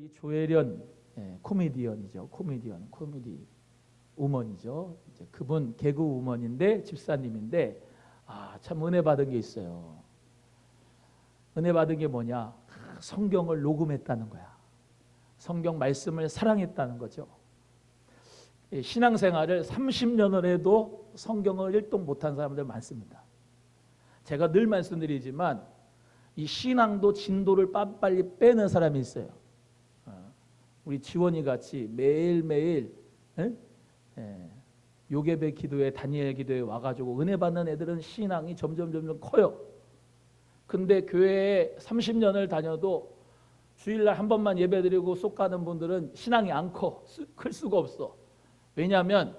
우리 조혜련 코미디언이죠. 코미디 우먼이죠. 이제 그분 개그 우먼인데 집사님인데 참 은혜 받은 게 있어요. 은혜 받은 게 뭐냐? 성경을 녹음했다는 거야. 성경 말씀을 사랑했다는 거죠. 신앙생활을 30년을 해도 성경을 일독 못한 사람들 많습니다. 제가 늘 말씀드리지만 이 신앙도 진도를 빨리 빼는 사람이 있어요. 우리 지원이 같이 매일매일 요괴배 기도회, 다니엘 기도회 와가지고 은혜 받는 애들은 신앙이 점점 커요. 근데 교회에 30년을 다녀도 주일날 한 번만 예배드리고 쏙 가는 분들은 신앙이 안 커. 클 수가 없어. 왜냐하면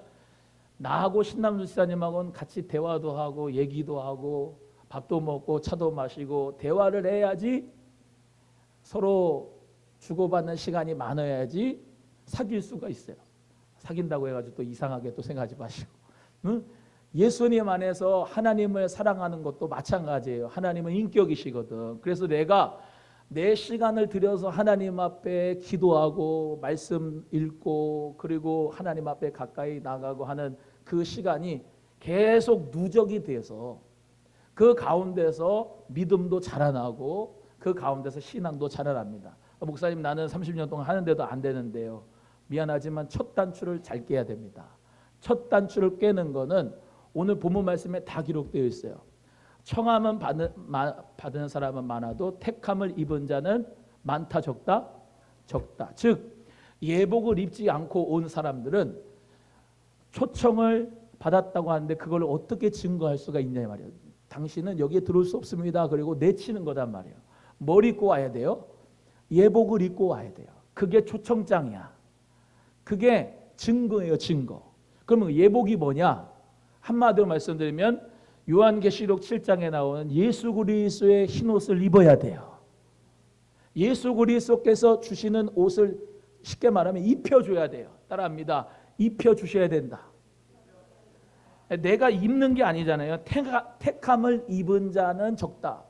나하고 신남주 지사님하고는 같이 대화도 하고 얘기도 하고 밥도 먹고 차도 마시고 대화를 해야지 서로 주고받는 시간이 많아야지 사귈 수가 있어요. 사귄다고 해가지고 또 이상하게 또 생각하지 마시고. 응? 예수님 안에서 하나님을 사랑하는 것도 마찬가지예요. 하나님은 인격이시거든. 그래서 내가 내 시간을 들여서 하나님 앞에 기도하고 말씀 읽고 그리고 하나님 앞에 가까이 나가고 하는 그 시간이 계속 누적이 돼서 그 가운데서 믿음도 자라나고 그 가운데서 신앙도 자라납니다. 목사님 나는 30년 동안 하는데도 안 되는데요. 미안하지만 첫 단추를 잘 깨야 됩니다. 첫 단추를 깨는 거는 오늘 본문 말씀에 다 기록되어 있어요. 청함은 받은 사람은 많아도 택함을 입은 자는 많다 적다? 적다. 즉 예복을 입지 않고 온 사람들은 초청을 받았다고 하는데 그걸 어떻게 증거할 수가 있냐 말이에요. 당신은 여기에 들어올 수 없습니다. 그리고 내치는 거단 말이에요. 뭘 입고 와야 돼요? 예복을 입고 와야 돼요. 그게 초청장이야. 그게 증거예요. 증거. 그러면 예복이 뭐냐? 한마디로 말씀드리면 요한계시록 7장에 나오는 예수 그리스도의 흰옷을 입어야 돼요. 예수 그리스도께서 주시는 옷을 쉽게 말하면 입혀줘야 돼요. 따라합니다. 입혀주셔야 된다. 내가 입는 게 아니잖아요. 택함을 입은 자는 적다.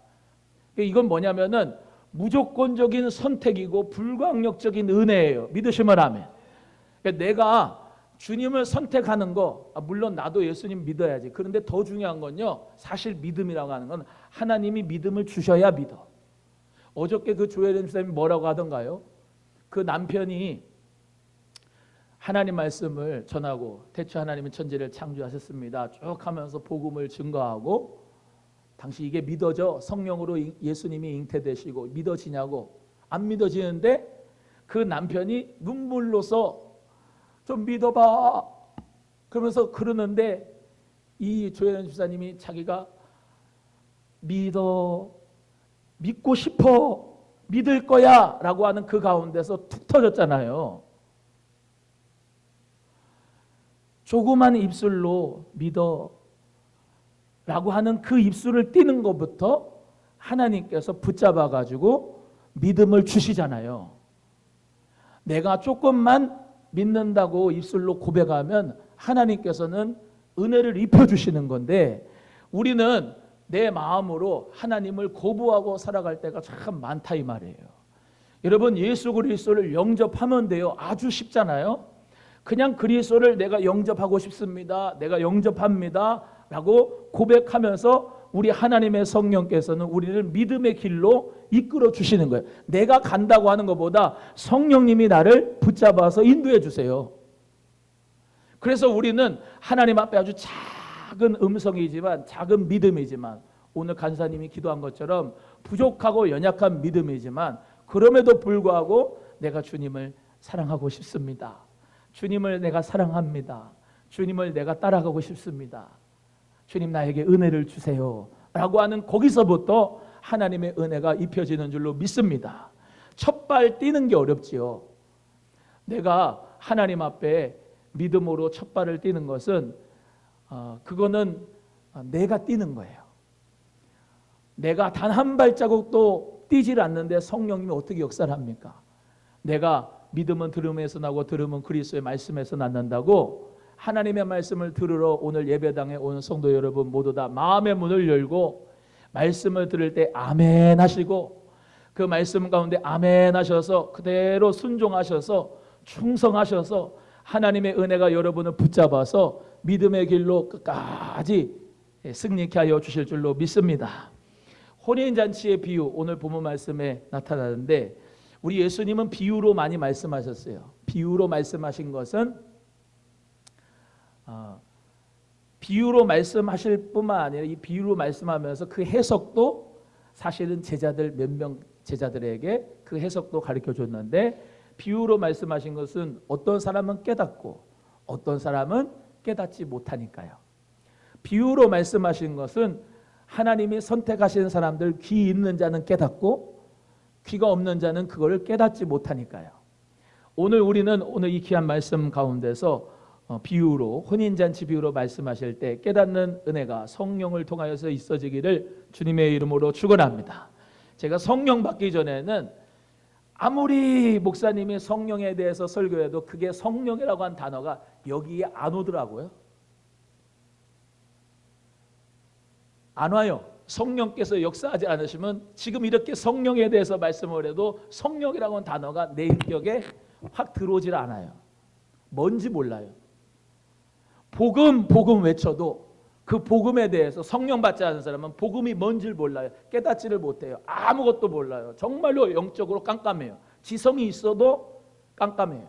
이건 뭐냐면은 무조건적인 선택이고 불가항력적인 은혜예요. 믿으시면 아멘. 내가 주님을 선택하는 거 물론 나도 예수님 믿어야지. 그런데 더 중요한 건요. 사실 믿음이라고 하는 건 하나님이 믿음을 주셔야 믿어. 어저께 그 조혜련 집사님이 뭐라고 하던가요? 그 남편이 하나님 말씀을 전하고 태초 하나님은 천지를 창조하셨습니다. 쭉 하면서 복음을 증거하고 당시 이게 믿어져? 성령으로 예수님이 잉태되시고 믿어지냐고. 안 믿어지는데 그 남편이 눈물로서 좀 믿어봐 그러면서 그러는데 이 조혜련 집사님이 자기가 믿고 싶어 믿을 거야 라고 하는 그 가운데서 툭 터졌잖아요. 조그만 입술로 믿어 라고 하는 그 입술을 띄는 것부터 하나님께서 붙잡아 가지고 믿음을 주시잖아요. 내가 조금만 믿는다고 입술로 고백하면 하나님께서는 은혜를 입혀주시는 건데 우리는 내 마음으로 하나님을 거부하고 살아갈 때가 참 많다 이 말이에요. 여러분 예수 그리스도를 영접하면 돼요. 아주 쉽잖아요. 그냥 그리스도를 내가 영접하고 싶습니다. 내가 영접합니다. 라고 고백하면서 우리 하나님의 성령께서는 우리를 믿음의 길로 이끌어 주시는 거예요. 내가 간다고 하는 것보다 성령님이 나를 붙잡아서 인도해 주세요. 그래서 우리는 하나님 앞에 아주 작은 음성이지만 작은 믿음이지만 오늘 간사님이 기도한 것처럼 부족하고 연약한 믿음이지만 그럼에도 불구하고 내가 주님을 사랑하고 싶습니다. 주님을 내가 사랑합니다. 주님을 내가 따라가고 싶습니다. 주님 나에게 은혜를 주세요 라고 하는 거기서부터 하나님의 은혜가 입혀지는 줄로 믿습니다. 첫발 뛰는 게 어렵지요. 내가 하나님 앞에 믿음으로 첫발을 뛰는 것은 그거는 내가 뛰는 거예요. 내가 단 한 발자국도 뛰질 않는데 성령님이 어떻게 역사를 합니까? 내가 믿음은 들음에서 나고 들음은 그리스도의 말씀에서 낳는다고 하나님의 말씀을 들으러 오늘 예배당에 온 성도 여러분 모두 다 마음의 문을 열고 말씀을 들을 때 아멘 하시고 그 말씀 가운데 아멘 하셔서 그대로 순종하셔서 충성하셔서 하나님의 은혜가 여러분을 붙잡아서 믿음의 길로 끝까지 승리케 하여 주실 줄로 믿습니다. 혼인잔치의 비유 오늘 본문 말씀에 나타나는데 우리 예수님은 비유로 많이 말씀하셨어요. 비유로 말씀하신 것은 비유로 말씀하실 뿐만 아니라 이 비유로 말씀하면서 그 해석도 사실은 제자들 몇 명 제자들에게 그 해석도 가르쳐 줬는데 비유로 말씀하신 것은 어떤 사람은 깨닫고 어떤 사람은 깨닫지 못하니까요. 비유로 말씀하신 것은 하나님이 선택하신 사람들 귀 있는 자는 깨닫고 귀가 없는 자는 그거를 깨닫지 못하니까요. 오늘 우리는 오늘 이 귀한 말씀 가운데서 비유로 혼인잔치 비유로 말씀하실 때 깨닫는 은혜가 성령을 통하여서 있어지기를 주님의 이름으로 축원합니다. 제가 성령 받기 전에는 아무리 목사님이 성령에 대해서 설교해도 그게 성령이라고 한 단어가 여기에 안 오더라고요. 안 와요. 성령께서 역사하지 않으시면 지금 이렇게 성령에 대해서 말씀을 해도 성령이라고 하는 단어가 내 인격에 확 들어오질 않아요. 뭔지 몰라요. 복음 외쳐도 그 복음에 대해서 성령 받지 않은 사람은 복음이 뭔지를 몰라요. 깨닫지를 못해요. 아무것도 몰라요. 정말로 영적으로 깜깜해요. 지성이 있어도 깜깜해요.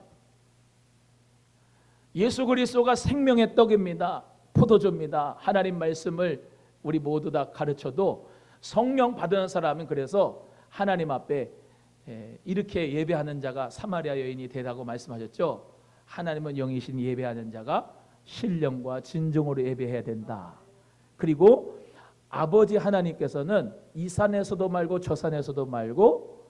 예수 그리스도가 생명의 떡입니다. 포도주입니다. 하나님 말씀을 우리 모두 다 가르쳐도 성령 받은 사람은 그래서 하나님 앞에 이렇게 예배하는 자가 사마리아 여인이 되다고 말씀하셨죠. 하나님은 영이신 예배하는 자가 신령과 진정으로 예배해야 된다. 그리고 아버지 하나님께서는 이 산에서도 말고 저 산에서도 말고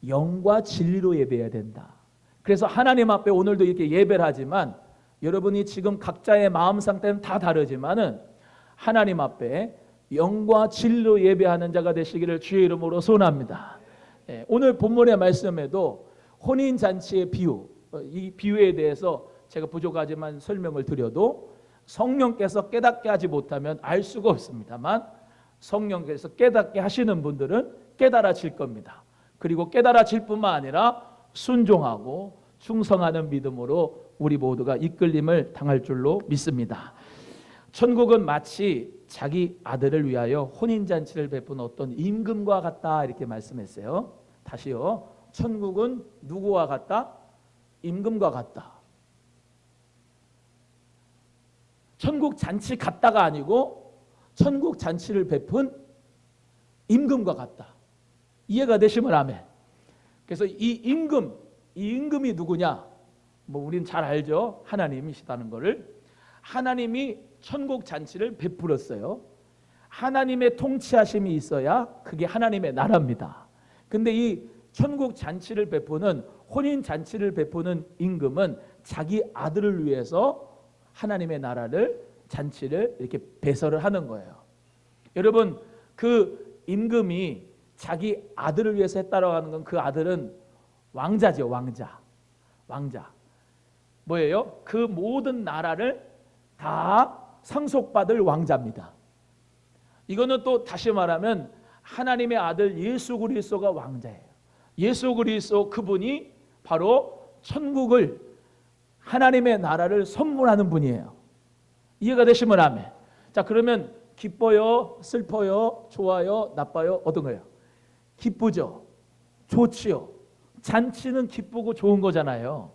영과 진리로 예배해야 된다. 그래서 하나님 앞에 오늘도 이렇게 예배를 하지만 여러분이 지금 각자의 마음 상태는 다 다르지만은 하나님 앞에 영과 진리로 예배하는 자가 되시기를 주의 이름으로 소원합니다. 오늘 본문의 말씀에도 혼인잔치의 비유, 이 비유에 대해서 제가 부족하지만 설명을 드려도 성령께서 깨닫게 하지 못하면 알 수가 없습니다만 성령께서 깨닫게 하시는 분들은 깨달아질 겁니다. 그리고 깨달아질 뿐만 아니라 순종하고 충성하는 믿음으로 우리 모두가 이끌림을 당할 줄로 믿습니다. 천국은 마치 자기 아들을 위하여 혼인잔치를 베푼 어떤 임금과 같다 이렇게 말씀했어요. 다시요. 천국은 누구와 같다? 임금과 같다. 천국 잔치 같다가 아니고 천국 잔치를 베푼 임금과 같다. 이해가 되시면 아멘. 그래서 이 임금이 누구냐? 뭐 우린 잘 알죠. 하나님이시다는 것을. 하나님이 천국 잔치를 베풀었어요. 하나님의 통치하심이 있어야 그게 하나님의 나라입니다. 근데 이 천국 잔치를 베푸는 혼인 잔치를 베푸는 임금은 자기 아들을 위해서 하나님의 나라를 잔치를 이렇게 배설을 하는 거예요. 여러분 그 임금이 자기 아들을 위해서 했다라고 하는 건 그 아들은 왕자죠. 왕자. 뭐예요? 그 모든 나라를 다 상속받을 왕자입니다. 이거는 또 다시 말하면 하나님의 아들 예수 그리스도가 왕자예요. 예수 그리스도 그분이 바로 천국을 하나님의 나라를 선물하는 분이에요. 이해가 되시면 아멘. 자, 그러면 기뻐요, 슬퍼요, 좋아요, 나빠요, 어떤 거예요? 기쁘죠. 좋지요. 잔치는 기쁘고 좋은 거잖아요.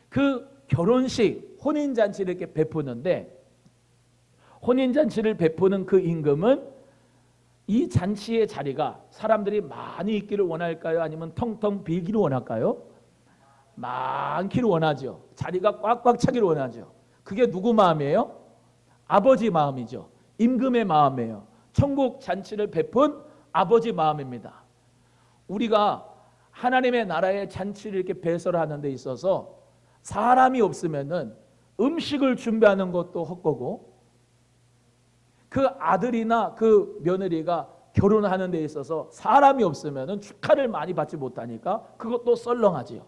그 결혼식, 혼인잔치를 이렇게 베푸는데 혼인잔치를 베푸는 그 임금은 이 잔치의 자리가 사람들이 많이 있기를 원할까요? 아니면 텅텅 비기를 원할까요? 많기를 원하죠. 자리가 꽉꽉 차기를 원하죠. 그게 누구 마음이에요? 아버지 마음이죠. 임금의 마음이에요. 천국 잔치를 베푼 아버지 마음입니다. 우리가 하나님의 나라의 잔치를 이렇게 배설하는 데 있어서 사람이 없으면은 음식을 준비하는 것도 헛거고 그 아들이나 그 며느리가 결혼하는 데 있어서 사람이 없으면은 축하를 많이 받지 못하니까 그것도 썰렁하지요.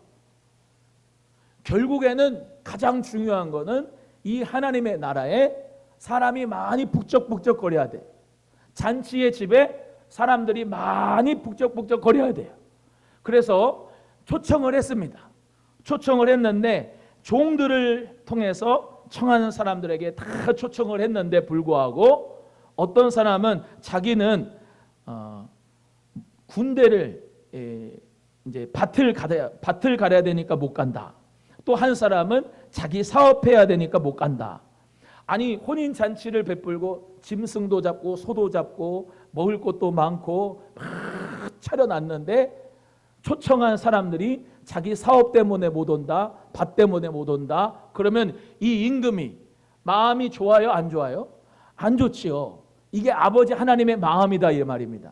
결국에는 가장 중요한 거는 이 하나님의 나라에 사람이 많이 북적북적 거려야 돼. 잔치의 집에 사람들이 많이 북적북적 거려야 돼요. 그래서 초청을 했습니다. 초청을 했는데 종들을 통해서 청하는 사람들에게 다 초청을 했는데 불구하고 어떤 사람은 자기는 군대를 이제 밭을 갈아야 되니까 못 간다. 또 한 사람은 자기 사업해야 되니까 못 간다. 아니 혼인 잔치를 베풀고 짐승도 잡고 소도 잡고 먹을 것도 많고 막 차려놨는데 초청한 사람들이 자기 사업 때문에 못 온다, 밭 때문에 못 온다. 그러면 이 임금이 마음이 좋아요, 안 좋아요? 안 좋지요. 이게 아버지 하나님의 마음이다 이 말입니다.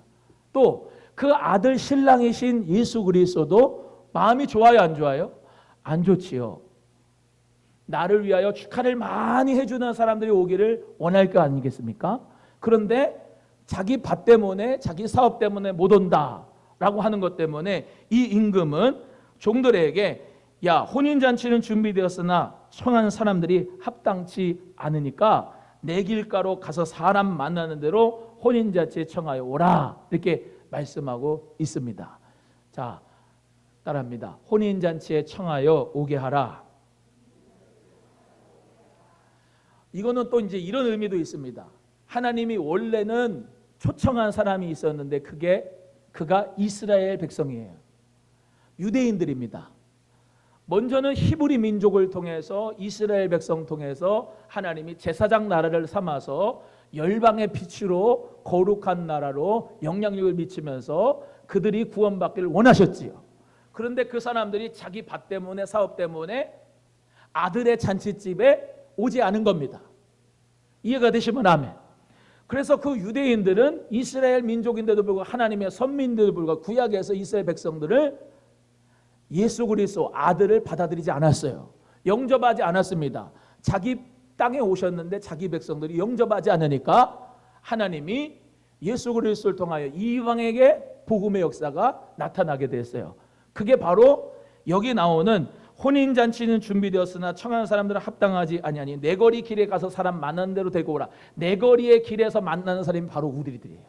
또 그 아들 신랑이신 예수 그리스도도 마음이 좋아요, 안 좋아요? 안 좋지요. 나를 위하여 축하를 많이 해주는 사람들이 오기를 원할 거 아니겠습니까? 그런데 자기 밭 때문에 자기 사업 때문에 못 온다라고 하는 것 때문에 이 임금은 종들에게 야 혼인잔치는 준비되었으나 청한 사람들이 합당치 않으니까 내 길가로 가서 사람 만나는 대로 혼인잔치에 청하여 오라 이렇게 말씀하고 있습니다. 자, 따라합니다. 혼인잔치에 청하여 오게 하라. 이거는 또 이제 이런 의미도 있습니다. 하나님이 원래는 초청한 사람이 있었는데 그가 이스라엘 백성이에요. 유대인들입니다. 먼저는 히브리 민족을 통해서 이스라엘 백성 통해서 하나님이 제사장 나라를 삼아서 열방의 빛으로 거룩한 나라로 영향력을 미치면서 그들이 구원받기를 원하셨지요. 그런데 그 사람들이 자기 밭 때문에 사업 때문에 아들의 잔치집에 오지 않은 겁니다. 이해가 되시면 아멘. 그래서 그 유대인들은 이스라엘 민족인데도 불구하고 하나님의 선민들도 불구하고 구약에서 이스라엘 백성들을 예수 그리스도 아들을 받아들이지 않았어요. 영접하지 않았습니다. 자기 땅에 오셨는데 자기 백성들이 영접하지 않으니까 하나님이 예수 그리스도를 통하여 이방에게 복음의 역사가 나타나게 됐어요. 그게 바로 여기 나오는 혼인잔치는 준비되었으나 청하는 사람들은 합당하지 아니하니 내 거리 길에 가서 사람 만나는 대로 데리고 오라. 내 거리의 길에서 만나는 사람이 바로 우리들이에요.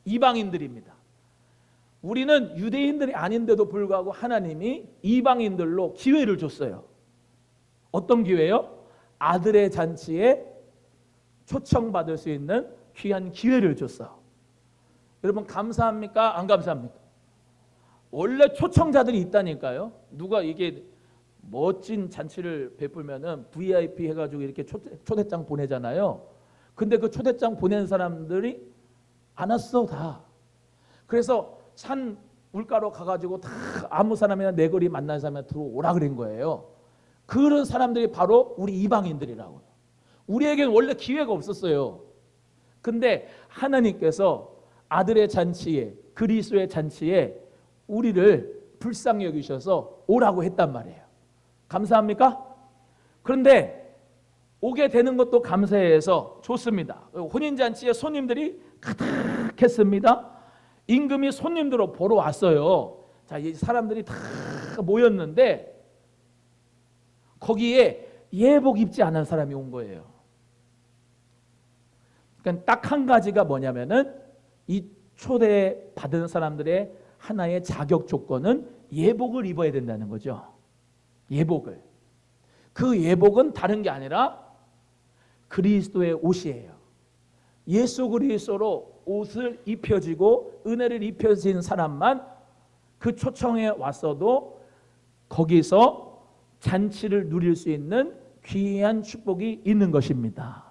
이방인들입니다. 우리는 유대인들이 아닌데도 불구하고 하나님이 이방인들로 기회를 줬어요. 어떤 기회요? 아들의 잔치에 초청받을 수 있는 귀한 기회를 줬어. 여러분 감사합니까? 안 감사합니까? 원래 초청자들이 있다니까요. 누가 이게 멋진 잔치를 베풀면은 VIP 해가지고 이렇게 초대장 보내잖아요. 근데 그 초대장 보낸 사람들이 안 왔어 다. 그래서 산 울가로 가가지고 다 아무 사람이나 내 거리 만난 사람이 들어오라 그런 거예요. 그런 사람들이 바로 우리 이방인들이라고요. 우리에게는 원래 기회가 없었어요. 근데 하나님께서 아들의 잔치에 그리스도의 잔치에 우리를 불쌍히 여기셔서 오라고 했단 말이에요. 감사합니까? 그런데 오게 되는 것도 감사해서 좋습니다. 혼인잔치에 손님들이 가득했습니다. 임금이 손님들을 보러 왔어요. 자, 이 사람들이 다 모였는데 거기에 예복 입지 않은 사람이 온 거예요. 그러니까 딱 한 가지가 뭐냐면은 이 초대받은 사람들의 하나의 자격 조건은 예복을 입어야 된다는 거죠. 예복을. 그 예복은 다른 게 아니라 그리스도의 옷이에요. 예수 그리스도로 옷을 입혀지고 은혜를 입혀진 사람만 그 초청에 왔어도 거기서 잔치를 누릴 수 있는 귀한 축복이 있는 것입니다.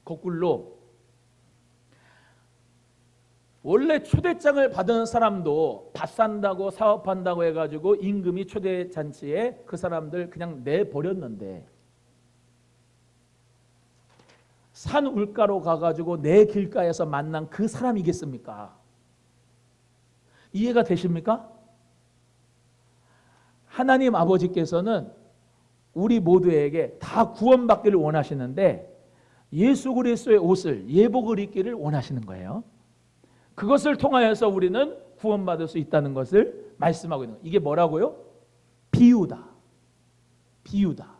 거꾸로 원래 초대장을 받은 사람도 밭 산다고 사업한다고 해가지고 임금이 초대 잔치에 그 사람들 그냥 내버렸는데 산 울가로 가가지고 내 길가에서 만난 그 사람이겠습니까? 이해가 되십니까? 하나님 아버지께서는 우리 모두에게 다 구원받기를 원하시는데 예수 그리스도의 옷을 예복을 입기를 원하시는 거예요. 그것을 통하여서 우리는 구원받을 수 있다는 것을 말씀하고 있는 거예요. 이게 뭐라고요? 비유다. 비유다.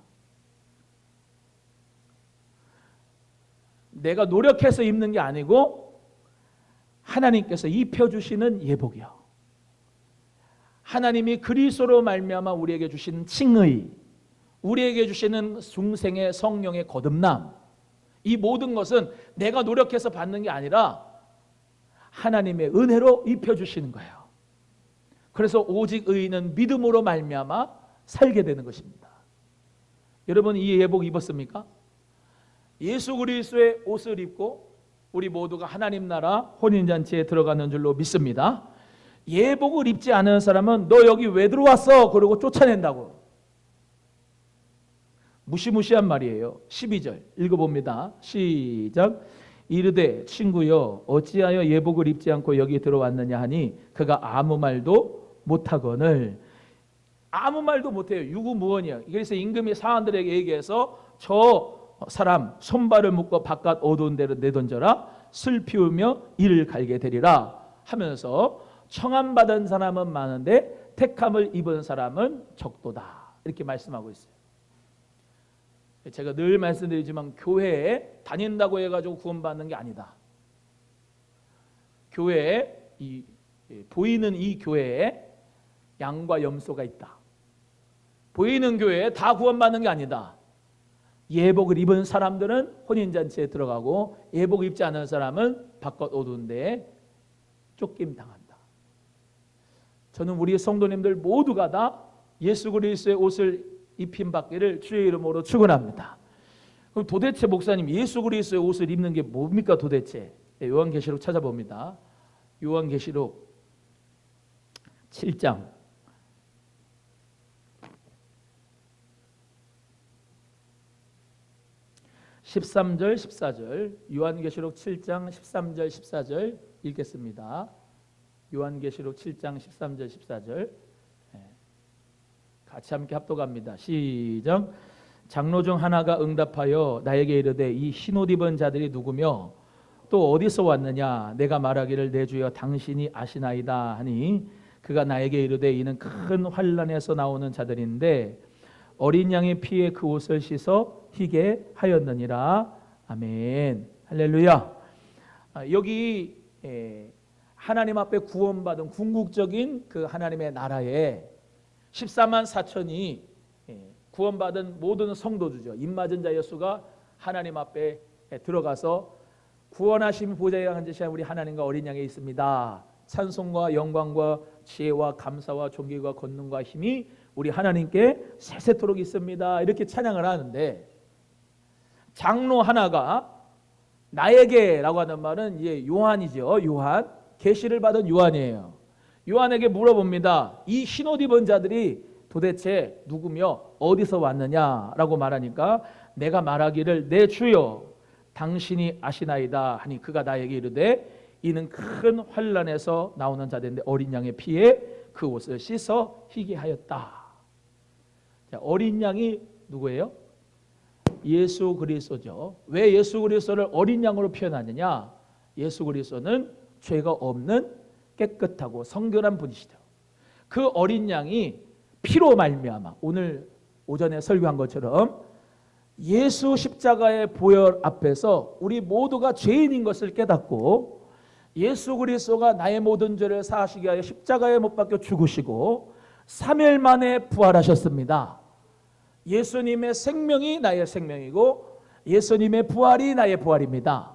내가 노력해서 입는 게 아니고 하나님께서 입혀주시는 예복이요, 하나님이 그리스도로 말미암아 우리에게 주신 칭의, 우리에게 주시는 중생의 성령의 거듭남, 이 모든 것은 내가 노력해서 받는 게 아니라 하나님의 은혜로 입혀주시는 거예요. 그래서 오직 의인은 믿음으로 말미암아 살게 되는 것입니다. 여러분, 이 예복 입었습니까? 예수 그리스도의 옷을 입고 우리 모두가 하나님 나라 혼인잔치에 들어가는 줄로 믿습니다. 예복을 입지 않은 사람은 너 여기 왜 들어왔어? 그러고 쫓아낸다고. 무시무시한 말이에요. 12절 읽어봅니다. 시작. 이르되 친구여 어찌하여 예복을 입지 않고 여기 들어왔느냐 하니 그가 아무 말도 못하거늘. 아무 말도 못해요. 유구무원이야. 그래서 임금이 사람들에게 얘기해서 저 사람 손발을 묶어 바깥 어두운 데로 내던져라. 슬피우며 이를 갈게 되리라 하면서 청함받은 사람은 많은데 택함을 입은 사람은 적도다, 이렇게 말씀하고 있어요. 제가 늘 말씀드리지만 교회에 다닌다고 해가지고 구원받는 게 아니다. 교회에 보이는 이 교회에 양과 염소가 있다. 보이는 교회에 다 구원받는 게 아니다. 예복을 입은 사람들은 혼인잔치에 들어가고 예복 입지 않은 사람은 바깥 어두운 데에 쫓김 당한다. 저는 우리 성도님들 모두가 다 예수 그리스도의 옷을 입힘 받기를 주의 이름으로 축원합니다. 그럼 도대체 목사님, 예수 그리스도의 옷을 입는 게 뭡니까 도대체? 네, 요한계시록 찾아봅니다. 요한계시록 7장 13절 14절, 요한계시록 7장 13절 14절 읽겠습니다. 요한계시록 7장 13절 14절 같이 함께 합독합니다. 시작. 장로 중 하나가 응답하여 나에게 이르되 이 흰옷 입은 자들이 누구며 또 어디서 왔느냐? 내가 말하기를 내 주여 당신이 아시나이다 하니 그가 나에게 이르되 이는 큰 환난에서 나오는 자들인데 어린 양의 피에 그 옷을 씻어 희게 하였느니라. 아멘. 할렐루야. 여기 하나님 앞에 구원받은 궁극적인 그 하나님의 나라에 14만 4천이 구원받은 모든 성도들이죠. 입맞은 자 예수가 하나님 앞에 들어가서 구원하심 보좌에 앉으신 우리 하나님과 어린 양에 있습니다. 찬송과 영광과 지혜와 감사와 존귀와 권능과 힘이 우리 하나님께 세세토록 있습니다. 이렇게 찬양을 하는데 장로 하나가 나에게라고 하는 말은 이제 요한이죠. 요한, 계시를 받은 요한이에요. 요한에게 물어봅니다. 이 흰옷 입은 자들이 도대체 누구며 어디서 왔느냐라고 말하니까 내가 말하기를 내 주여 당신이 아시나이다 하니 그가 나에게 이르되 이는 큰 환난에서 나오는 자들인데 어린 양의 피에 그 옷을 씻어 희게 하였다. 자, 어린 양이 누구예요? 예수 그리스도죠. 왜 예수 그리스도를 어린 양으로 표현하느냐? 예수 그리스도는 죄가 없는 깨끗하고 성결한 분이시죠. 그 어린 양이 피로 말미암아 오늘 오전에 설교한 것처럼 예수 십자가의 보혈 앞에서 우리 모두가 죄인인 것을 깨닫고 예수 그리스도가 나의 모든 죄를 사하시기 위하여 십자가에 못 박혀 죽으시고 3일 만에 부활하셨습니다. 예수님의 생명이 나의 생명이고 예수님의 부활이 나의 부활입니다.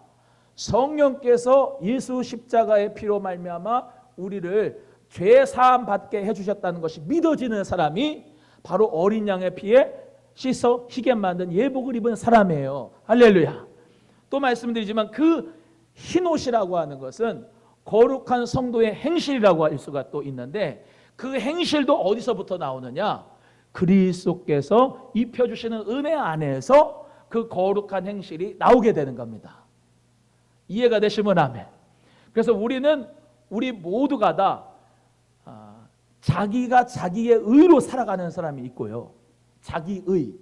성령께서 예수 십자가의 피로 말미암아 우리를 죄 사함 받게 해주셨다는 것이 믿어지는 사람이 바로 어린 양의 피에 씻어 희게 만든 예복을 입은 사람이에요. 할렐루야. 또 말씀드리지만 그 흰옷이라고 하는 것은 거룩한 성도의 행실이라고 할 수가 또 있는데 그 행실도 어디서부터 나오느냐? 그리스도께서 입혀주시는 은혜 안에서 그 거룩한 행실이 나오게 되는 겁니다. 이해가 되시면 아멘. 그래서 우리 모두가 다 자기가 자기의 의로 살아가는 사람이 있고요. 자기의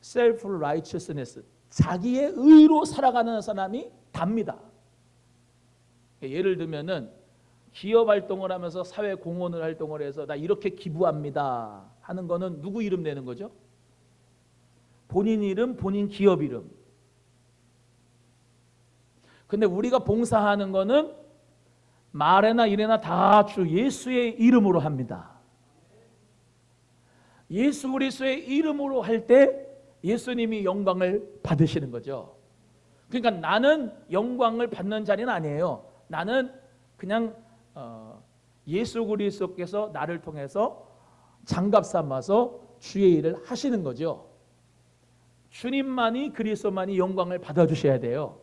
self-righteousness, 자기의 의로 살아가는 사람이 답니다. 예를 들면은 기업 활동을 하면서 사회 공헌을 활동을 해서 나 이렇게 기부합니다 하는 거는 누구 이름 내는 거죠? 본인 이름, 본인 기업 이름. 근데 우리가 봉사하는 거는 말에나 일에나 다 주 예수의 이름으로 합니다. 예수 그리스도의 이름으로 할 때 예수님이 영광을 받으시는 거죠. 그러니까 나는 영광을 받는 자리는 아니에요. 나는 그냥 예수 그리스도께서 나를 통해서 장갑 삼아서 주의 일을 하시는 거죠. 주님만이 그리스도만이 영광을 받아주셔야 돼요.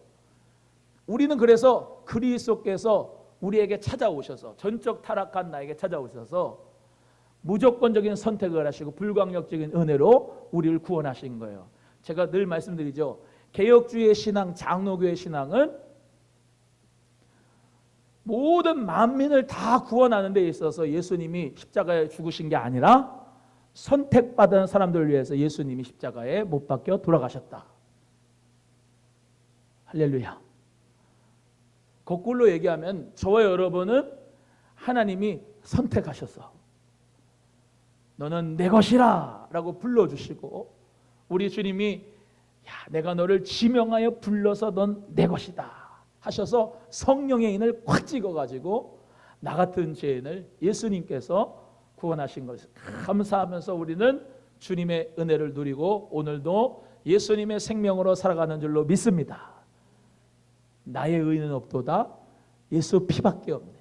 우리는 그래서 그리스도께서 우리에게 찾아오셔서 전적 타락한 나에게 찾아오셔서 무조건적인 선택을 하시고 불광력적인 은혜로 우리를 구원하신 거예요. 제가 늘 말씀드리죠. 개혁주의 신앙, 장로교의 신앙은 모든 만민을 다 구원하는 데 있어서 예수님이 십자가에 죽으신 게 아니라 선택받은 사람들을 위해서 예수님이 십자가에 못 박혀 돌아가셨다. 할렐루야. 거꾸로 얘기하면 저와 여러분은 하나님이 선택하셔서 너는 내 것이라 라고 불러주시고 우리 주님이 야, 내가 너를 지명하여 불러서 넌 내 것이다 하셔서 성령의 인을 꽉 찍어가지고 나 같은 죄인을 예수님께서 구원하신 것을 감사하면서 우리는 주님의 은혜를 누리고 오늘도 예수님의 생명으로 살아가는 줄로 믿습니다. 나의 의는 없도다. 예수 피밖에 없네.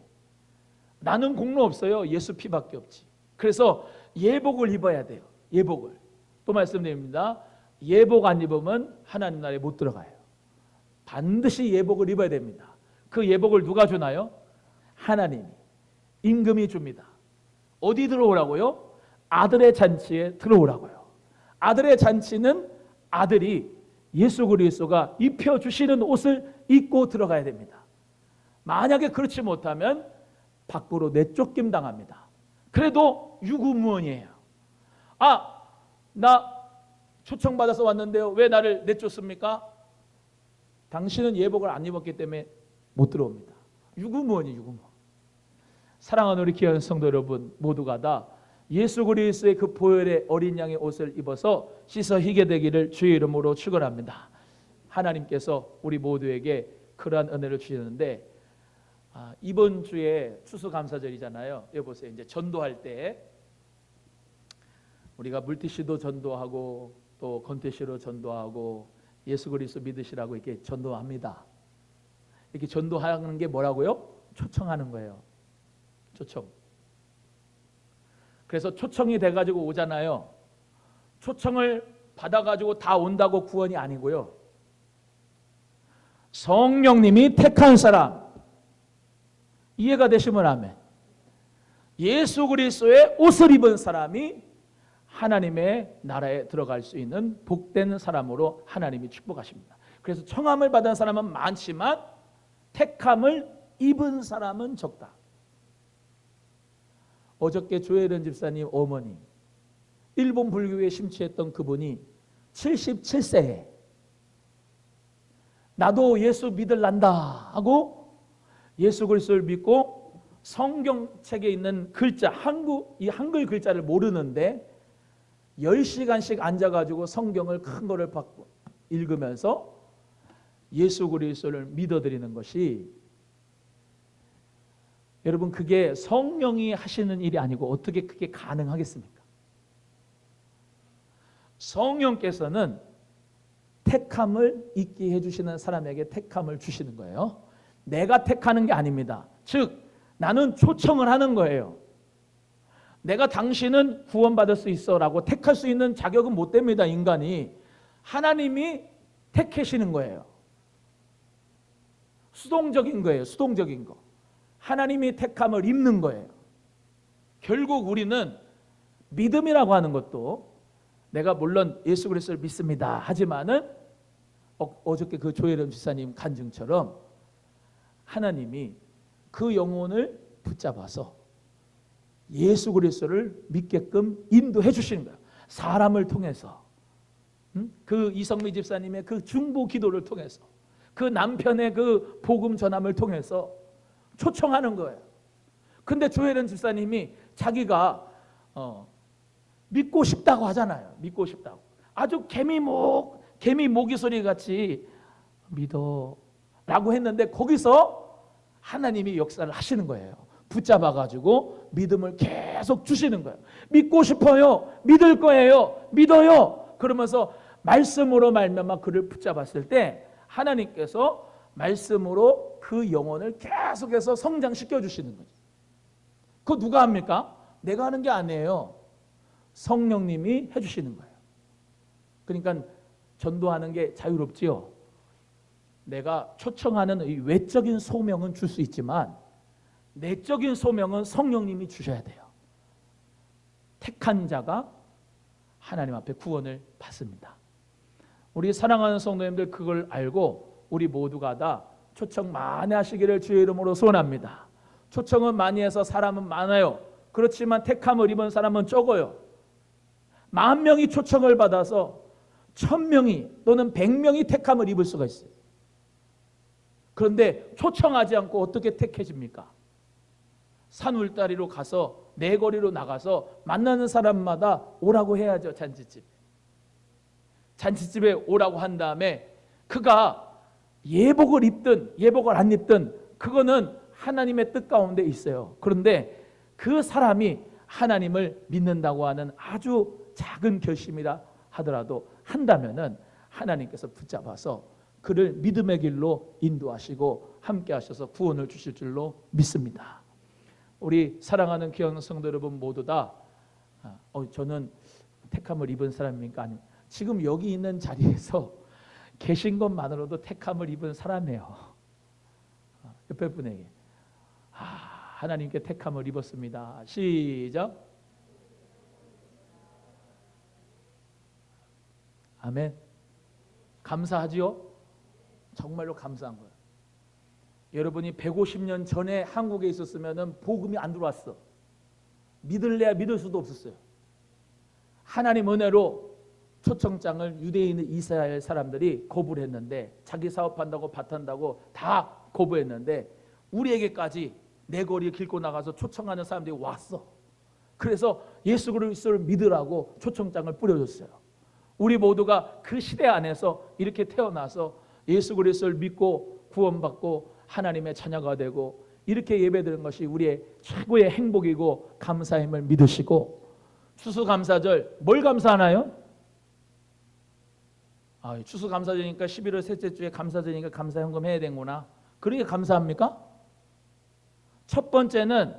나는 공로 없어요. 예수 피밖에 없지. 그래서 예복을 입어야 돼요. 예복을. 또 말씀드립니다. 예복 안 입으면 하나님 나라에 못 들어가요. 반드시 예복을 입어야 됩니다. 그 예복을 누가 주나요? 하나님이. 임금이 줍니다. 어디 들어오라고요? 아들의 잔치에 들어오라고요. 아들의 잔치는 아들이 예수 그리스도가 입혀주시는 옷을 입고 들어가야 됩니다. 만약에 그렇지 못하면 밖으로 내쫓김 당합니다. 그래도 유구무원이에요. 아, 나 초청받아서 왔는데요. 왜 나를 내쫓습니까? 당신은 예복을 안 입었기 때문에 못 들어옵니다. 유구무원이 유구무원. 사랑하는 우리 귀한 성도 여러분 모두가 다 예수 그리스도의 그 보혈의 어린 양의 옷을 입어서 씻어 희게 되기를 주의 이름으로 축원합니다. 하나님께서 우리 모두에게 그러한 은혜를 주시는데 이번 주에 추수감사절이잖아요. 여기 보세요. 이제 전도할 때 우리가 물티슈도 전도하고 또 건태시로 전도하고 예수 그리스도 믿으시라고 이렇게 전도합니다. 이렇게 전도하는 게 뭐라고요? 초청하는 거예요. 초청. 그래서 초청이 돼가지고 오잖아요. 초청을 받아가지고 다 온다고 구원이 아니고요. 성령님이 택한 사람, 이해가 되시면 아멘. 예수 그리스도의 옷을 입은 사람이 하나님의 나라에 들어갈 수 있는 복된 사람으로 하나님이 축복하십니다. 그래서 청함을 받은 사람은 많지만 택함을 입은 사람은 적다. 어저께 조혜련 집사님 어머니, 일본 불교에 심취했던 그분이 77세에 나도 예수 믿을란다 하고 예수 그리스도를 믿고 성경책에 있는 글자, 이 한글 글자를 모르는데 10시간씩 앉아가지고 성경을 큰 거를 받고 읽으면서 예수 그리스도를 믿어드리는 것이, 여러분 그게 성령이 하시는 일이 아니고 어떻게 그게 가능하겠습니까? 성령께서는 택함을 있게 해주시는 사람에게 택함을 주시는 거예요. 내가 택하는 게 아닙니다. 즉 나는 초청을 하는 거예요. 내가 당신은 구원받을 수 있어 라고 택할 수 있는 자격은 못 됩니다. 인간이. 하나님이 택하시는 거예요. 수동적인 거예요. 수동적인 거. 하나님이 택함을 입는 거예요. 결국 우리는 믿음이라고 하는 것도, 내가 물론 예수 그리스도를 믿습니다 하지만은 어저께 그 조혜련 집사님 간증처럼 하나님이 그 영혼을 붙잡아서 예수 그리스도를 믿게끔 인도해 주시는 거예요. 사람을 통해서, 그 이성미 집사님의 그 중보 기도를 통해서, 그 남편의 그 복음 전함을 통해서 초청하는 거예요. 근데 조혜련 집사님이 자기가 믿고 싶다고 하잖아요. 믿고 싶다고. 아주 개미 모기 소리 같이 믿어. 라고 했는데 거기서 하나님이 역사를 하시는 거예요. 붙잡아가지고 믿음을 계속 주시는 거예요. 믿고 싶어요. 믿을 거예요. 믿어요. 그러면서 말씀으로 말미암아 그를 붙잡았을 때 하나님께서 말씀으로 그 영혼을 계속해서 성장시켜 주시는 거죠. 그거 누가 합니까? 내가 하는 게 아니에요. 성령님이 해주시는 거예요. 그러니까 전도하는 게 자유롭지요. 내가 초청하는 이 외적인 소명은 줄 수 있지만 내적인 소명은 성령님이 주셔야 돼요. 택한 자가 하나님 앞에 구원을 받습니다. 우리 사랑하는 성도님들 그걸 알고 우리 모두가 다 초청 많이 하시기를 주의 이름으로 소원합니다. 초청은 많이 해서 사람은 많아요. 그렇지만 택함을 입은 사람은 적어요. 10,000명이 초청을 받아서 1,000명이 또는 100명이 택함을 입을 수가 있어요. 그런데 초청하지 않고 어떻게 택해집니까? 산울다리로 가서 내거리로 나가서 만나는 사람마다 오라고 해야죠. 잔치집에 오라고 한 다음에 그가 예복을 입든 예복을 안 입든 그거는 하나님의 뜻 가운데 있어요. 그런데 그 사람이 하나님을 믿는다고 하는 아주 작은 결심이라 하더라도 한다면은 하나님께서 붙잡아서 그를 믿음의 길로 인도하시고 함께 하셔서 구원을 주실 줄로 믿습니다. 우리 사랑하는 귀한 성도 여러분 모두 다 저는 택함을 입은 사람입니까? 아니면 지금 여기 있는 자리에서 계신 것만으로도 택함을 입은 사람이에요. 옆에 분에게 하나님께 택함을 입었습니다. 시작. 아멘. 감사하지요? 정말로 감사한 거예요. 여러분이 150년 전에 한국에 있었으면 복음이 안 들어왔어. 믿을래야 믿을 수도 없었어요. 하나님 은혜로 초청장을 유대인 이스라엘 사람들이 거부를 했는데 자기 사업한다고 밭한다고 다 거부했는데 우리에게까지 내거리 싣고 나가서 초청하는 사람들이 왔어. 그래서 예수 그리스도를 믿으라고 초청장을 뿌려줬어요. 우리 모두가 그 시대 안에서 이렇게 태어나서 예수 그리스도를 믿고 구원받고 하나님의 자녀가 되고 이렇게 예배드리는 것이 우리의 최고의 행복이고 감사임을 믿으시고 추수감사절 뭘 감사하나요? 추수감사절이니까 11월 셋째 주에 감사절이니까 감사현금 해야 되는구나. 그러니까 감사합니까? 첫 번째는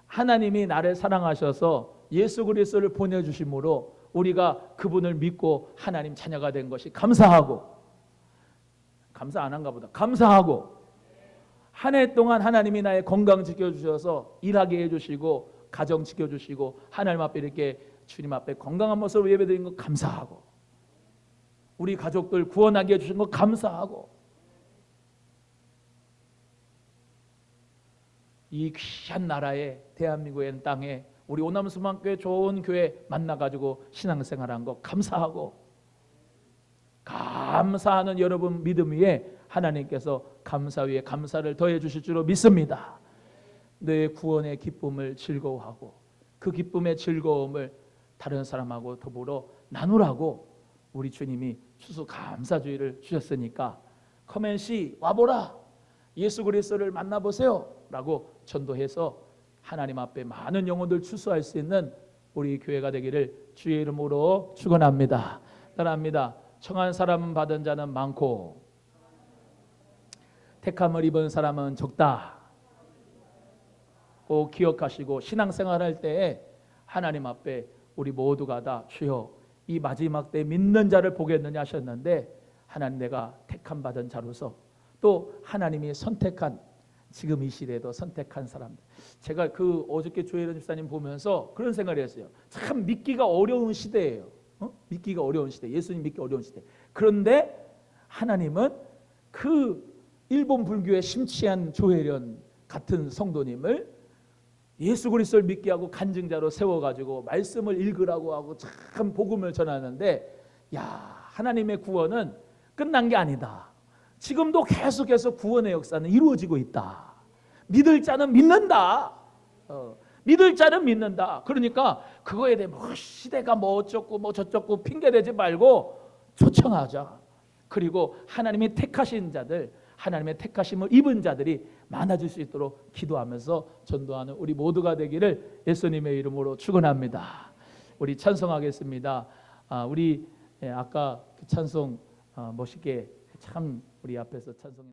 하나님이 나를 사랑하셔서 예수 그리스도를 보내주심으로 우리가 그분을 믿고 하나님 자녀가 된 것이 감사하고 감사 안 한가 보다. 감사하고 한 해 동안 하나님이 나의 건강 지켜주셔서 일하게 해주시고 가정 지켜주시고 하나님 앞에 이렇게 주님 앞에 건강한 모습으로 예배드린 거 감사하고 우리 가족들 구원하게 해주신 거 감사하고 이 귀한 나라에 대한민국의 땅에 우리 오남수만교회 좋은 교회 만나가지고 신앙생활한 거 감사하고 감사하는 여러분 믿음 위에 하나님께서 감사 위에 감사를 더해 주실 줄로 믿습니다. 내 구원의 기쁨을 즐거워하고 그 기쁨의 즐거움을 다른 사람하고 더불어 나누라고 우리 주님이 추수감사주의를 주셨으니까 커맨시 와보라 예수 그리스도를 만나보세요 라고 전도해서 하나님 앞에 많은 영혼들 추수할 수 있는 우리 교회가 되기를 주의 이름으로 축원합니다. 따라합니다. 청한 사람은 받은 자는 많고 택함을 입은 사람은 적다. 꼭 기억하시고 신앙생활할 때에 하나님 앞에 우리 모두가 다 주여 이 마지막 때 믿는 자를 보겠느냐 하셨는데 하나님 내가 택함 받은 자로서 또 하나님이 선택한 지금 이 시대에도 선택한 사람들 제가 그 어저께 조혜련 집사님 보면서 그런 생각을 했어요. 참 믿기가 어려운 시대예요. 믿기가 어려운 시대 예수님 믿기 어려운 시대 그런데 하나님은 그 일본 불교의 심취한 조혜련 같은 성도님을 예수 그리스도를 믿게 하고 간증자로 세워가지고 말씀을 읽으라고 하고 참 복음을 전하는데 야 하나님의 구원은 끝난 게 아니다. 지금도 계속해서 구원의 역사는 이루어지고 있다. 믿을 자는 믿는다. 믿을 자는 믿는다. 그러니까 그거에 대해 뭐 시대가 뭐 어쩌고 뭐 저쩌고 핑계대지 말고 초청하자. 그리고 하나님이 택하신 자들 하나님의 택하심을 입은 자들이 많아질 수 있도록 기도하면서 전도하는 우리 모두가 되기를 예수님의 이름으로 축원합니다. 우리 찬송하겠습니다. 우리 아까 그 찬송 멋있게 참 우리 앞에서 찬송